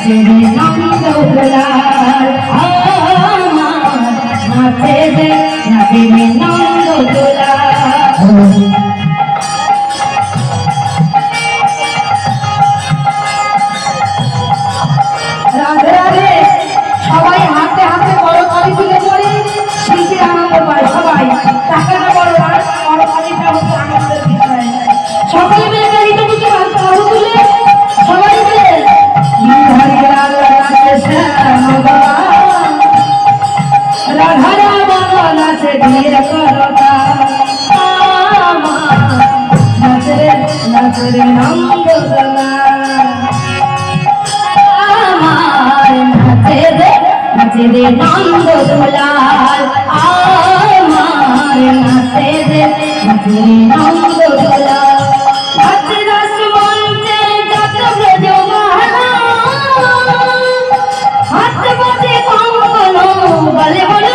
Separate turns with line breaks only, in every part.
নাচে রে নন্দ দুলাল আমার নাচে রে নন্দ দুলাল। রাধে রাধে। সবাই হাতে হাতে বড় তালি তুলে পড়ে শিল্পীর আনন্দ পায়। সবাই টাকাটা বড় আর বড় তালিটা হচ্ছে আনন্দের বিষয়। সকলে মিলে গাড়িটা দিকে হাতে তুলে সবাই মিলে রাধা বাবা নাচে ধীরে করতা নাচে রে নন্দ দুলাল আমার নাচে রে নন্দ দুলাল আমার নাচে রে নন্দ দুলাল। নাচে রস মঞ্চে যত ব্রজমালা হাত বাজে কঙ্কন বলে বলে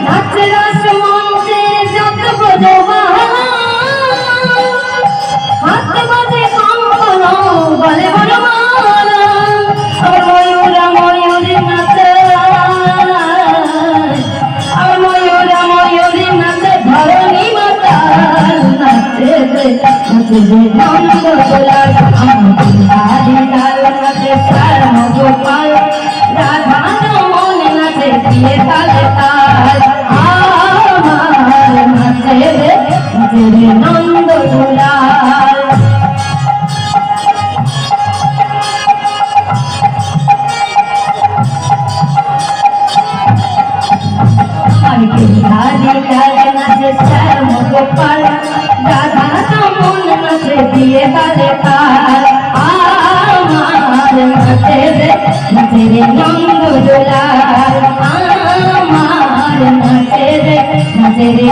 নাচে রস মঞ্চে যত ব্রজমালা হাত বাজে কঙ্কন বলে বলে মালা। আর ময়ূরা ময়ূরী নাচে আর ময়ূরা ময়ূরী নাচে ধরণী মাতাল নাচে রে নন্দ দুলাল আমার লাল নাচে শ্যাম গোপাল রাধা রমন নাচে দিয়ে তালে তাল আমার নাচে রে নন্দ দুলাল। নাচে শ্যাম গোপাল রাধা রমন নাচে দিয়ে তালে তাল আমার নাচে রে নন্দ দুলাল আমার নাচে রে